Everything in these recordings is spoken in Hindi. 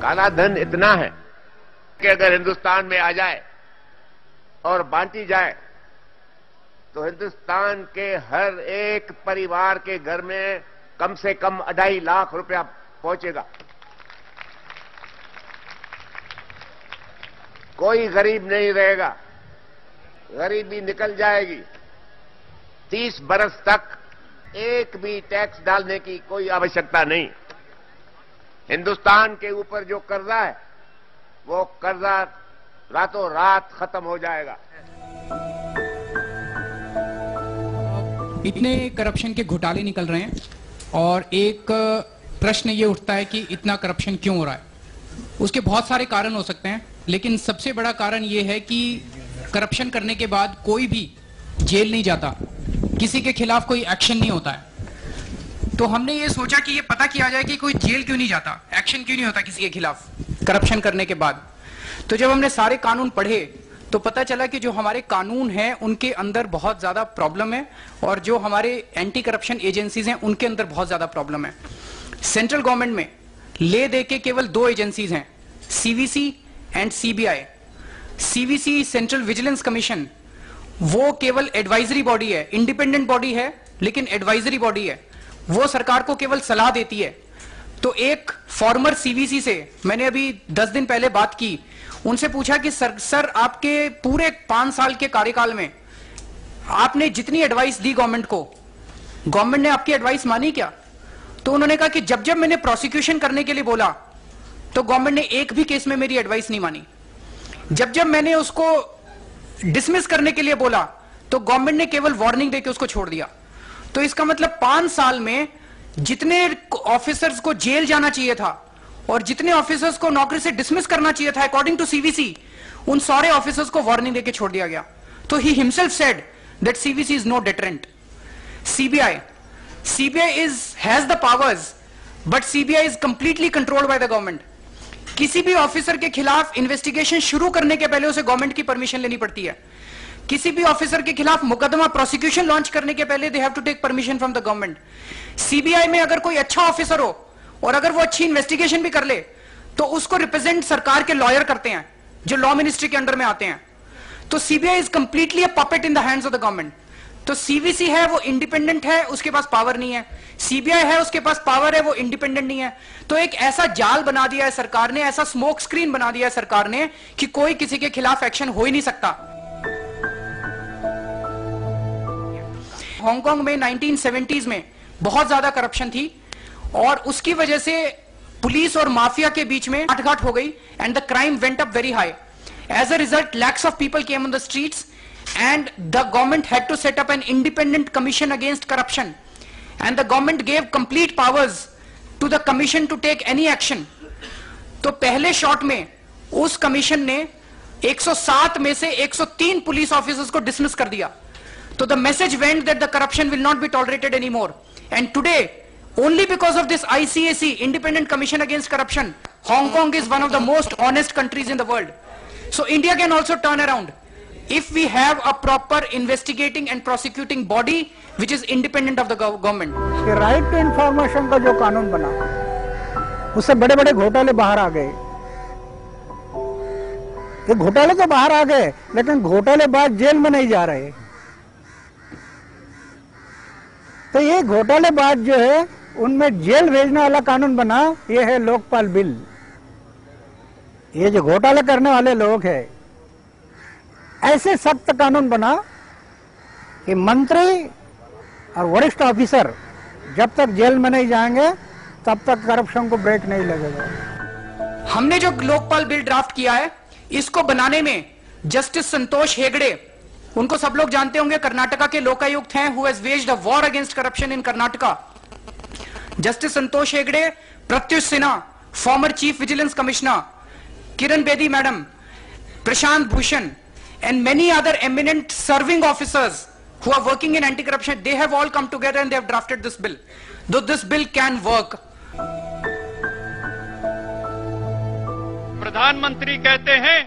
काला धन इतना है कि अगर हिंदुस्तान में आ जाए और बांटी जाए तो हिंदुस्तान के हर एक परिवार के घर में कम से कम 2.5 लाख रुपया पहुंचेगा। कोई गरीब नहीं रहेगा, गरीबी निकल जाएगी। 30 बरस तक एक भी टैक्स डालने की कोई आवश्यकता नहीं। हिंदुस्तान के ऊपर जो कर्जा है वो कर्जा रातों रात खत्म हो जाएगा। इतने करप्शन के घोटाले निकल रहे हैं और एक प्रश्न ये उठता है कि इतना करप्शन क्यों हो रहा है। उसके बहुत सारे कारण हो सकते हैं, लेकिन सबसे बड़ा कारण ये है कि करप्शन करने के बाद कोई भी जेल नहीं जाता, किसी के खिलाफ कोई एक्शन नहीं होता है। तो हमने ये सोचा कि ये पता किया जाए कि कोई जेल क्यों नहीं जाता, एक्शन क्यों नहीं होता किसी के खिलाफ करप्शन करने के बाद। तो जब हमने सारे कानून पढ़े तो पता चला कि जो हमारे कानून हैं उनके अंदर बहुत ज्यादा प्रॉब्लम है और जो हमारे एंटी करप्शन एजेंसीज हैं उनके अंदर बहुत ज्यादा प्रॉब्लम है। सेंट्रल गवर्नमेंट में ले दे के केवल 2 एजेंसीज हैं, CVC and CBI. CVC central vigilance commission वो केवल एडवाइजरी बॉडी है, इंडिपेंडेंट बॉडी है लेकिन एडवाइजरी बॉडी है, वो सरकार को केवल सलाह देती है। तो एक फॉर्मर सीवीसी से मैंने अभी 10 दिन पहले बात की, उनसे पूछा कि सर आपके पूरे 5 साल के कार्यकाल में आपने जितनी एडवाइस दी गवर्नमेंट को, गवर्नमेंट ने आपकी एडवाइस मानी क्या? तो उन्होंने कहा कि जब जब मैंने प्रोसिक्यूशन करने के लिए बोला तो गवर्नमेंट ने एक भी केस में मेरी एडवाइस नहीं मानी। जब जब मैंने उसको डिसमिस करने के लिए बोला तो गवर्नमेंट ने केवल वार्निंग देकर उसको छोड़ दिया। तो इसका मतलब 5 साल में जितने ऑफिसर्स को जेल जाना चाहिए था और जितने ऑफिसर्स को नौकरी से डिसमिस करना चाहिए था अकॉर्डिंग टू सीवीसी, उन सारे ऑफिसर्स को वार्निंग देकर छोड़ दिया गया। तो he himself said that CVC is no deterrent. CBI has the powers but CBI is completely controlled by the government. किसी भी ऑफिसर के खिलाफ इन्वेस्टिगेशन शुरू करने के पहले उसे गवर्नमेंट की परमिशन लेनी पड़ती है। किसी भी ऑफिसर के खिलाफ मुकदमा प्रोसिक्यूशन लॉन्च करने के पहले they have to take permission from the government. CBI में अगर कोई अच्छा ऑफिसर हो और अगर वो अच्छी इन्वेस्टिगेशन भी कर ले तो उसको रिप्रेजेंट सरकार के लॉयर करते हैं जो लॉ मिनिस्ट्री के अंडर में आते हैं। तो CBI is completely a puppet in the hands of the government. तो सीवीसी है वो इंडिपेंडेंट है, उसके पास पावर नहीं है। सीबीआई है उसके पास पावर है, वो इंडिपेंडेंट नहीं है। तो एक ऐसा जाल बना दिया है सरकार ने, ऐसा स्मोक स्क्रीन बना दिया है सरकार ने कि कोई किसी के खिलाफ एक्शन हो ही नहीं सकता। हांगकांग में 1970s में बहुत ज्यादा करप्शन थी और उसकी वजह से पुलिस और माफिया के बीच में गांठ हो गई and the crime went up very high. As a result lakhs of people came on the streets and the government had to set up an independent commission against corruption and the government gave complete powers to the commission to take any action। तो पहले शॉट में उस कमीशन ने 107 में से 103 पुलिस ऑफिसर्स को डिसमिस कर दिया। तो the message went that the corruption will not be tolerated anymore and today only because of this ICAC, Independent Commission Against Corruption, Hong Kong is one of the most honest countries in the world. So India can also turn around if we have a proper investigating and prosecuting body which is independent of the government. Right to information का जो कानून बना उससे बड़े बड़े घोटाले बाहर आ गए। ये घोटाले तो बाहर आ गए लेकिन घोटालेबाज जेल में नहीं जा रहे। तो ये घोटालेबाज जो है उनमें जेल भेजने वाला कानून बना, ये है लोकपाल बिल। ये जो घोटाले करने वाले लोग हैं ऐसे सख्त कानून बना कि मंत्री और वरिष्ठ ऑफिसर जब तक जेल में नहीं जाएंगे तब तक करप्शन को ब्रेक नहीं लगेगा। हमने जो लोकपाल बिल ड्राफ्ट किया है इसको बनाने में जस्टिस संतोष हेगड़े, उनको सब लोग जानते होंगे, कर्नाटका के लोकायुक्त हैं, who has waged a war against corruption in Karnataka. Justice Santosh Hegde, Pratyush Sinha, former chief vigilance commissioner, Kiran Bedi madam, Prashant Bhushan and many other eminent serving officers who are working in anti-corruption, they have all come together and they have drafted this bill. Though this bill can work. प्रधानमंत्री कहते हैं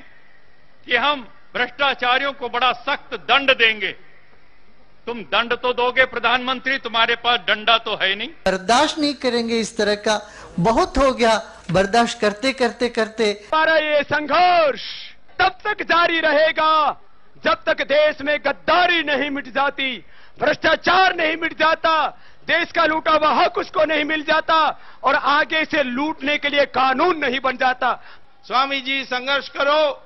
कि हम भ्रष्टाचारियों को बड़ा सख्त दंड देंगे। तुम दंड तो दोगे प्रधानमंत्री, तुम्हारे पास डंडा तो है नहीं। बर्दाश्त नहीं करेंगे इस तरह का, बहुत हो गया। बर्दाश्त करते करते करते हमारा ये संघर्ष तब तक जारी रहेगा जब तक देश में गद्दारी नहीं मिट जाती, भ्रष्टाचार नहीं मिट जाता, देश का लूटा हुआ हक उसको नहीं मिल जाता और आगे से लूटने के लिए कानून नहीं बन जाता। स्वामी जी, संघर्ष करो,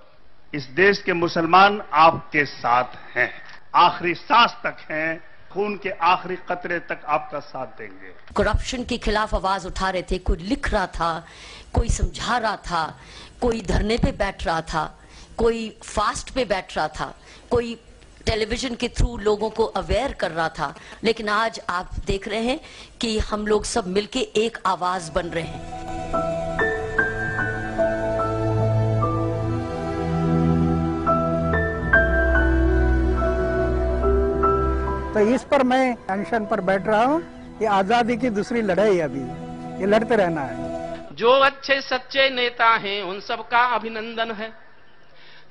इस देश के मुसलमान आपके साथ हैं, आखिरी सांस तक हैं, खून के आखिरी कतरे तक आपका साथ देंगे। करप्शन के खिलाफ आवाज उठा रहे थे, कोई लिख रहा था, कोई समझा रहा था, कोई धरने पे बैठ रहा था, कोई फास्ट पे बैठ रहा था, कोई टेलीविजन के थ्रू लोगों को अवेयर कर रहा था। लेकिन आज आप देख रहे हैं कि हम लोग सब मिलके एक आवाज बन रहे हैं। तो इस पर मैं अनशन पर बैठ रहा हूँ। ये आजादी की दूसरी लड़ाई है, अभी ये लड़ते रहना है। जो अच्छे सच्चे नेता हैं उन सबका अभिनंदन है,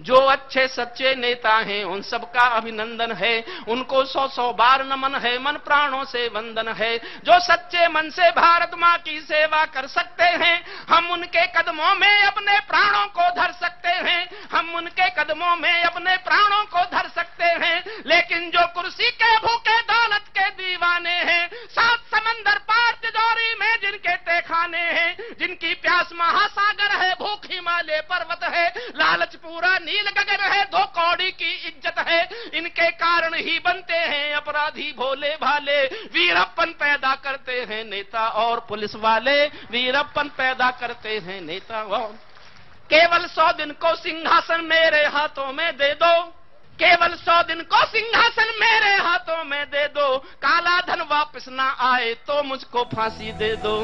जो अच्छे सच्चे नेता हैं उन सबका अभिनंदन है, उनको 100-100 बार नमन है, मन प्राणों से वंदन है। जो सच्चे मन से भारत माँ की सेवा कर सकते हैं, हम उनके कदमों में अपने प्राणों को धर सकते हैं, हम उनके कदमों में अपने प्राणों को धर सकते हैं। लेकिन जो कुर्सी के भूखे दौलत के दीवाने हैं, 7 समंदर पार तिजोरी में जिनके तहखाने हैं, जिनकी प्यास महासागर है, भूख हिमालय पर्वत है, लालच पूरा नील गगन है, 2 कौड़ी की इज्जत है, इनके कारण ही बनते हैं अपराधी भोले भाले। वीरप्पन पैदा करते हैं नेता और पुलिस वाले, वीरप्पन पैदा करते हैं नेता और। केवल 100 दिन को सिंहासन मेरे हाथों में दे दो, केवल 100 दिन को सिंहासन मेरे हाथों में दे दो, काला धन वापस ना आए तो मुझको फांसी दे दो।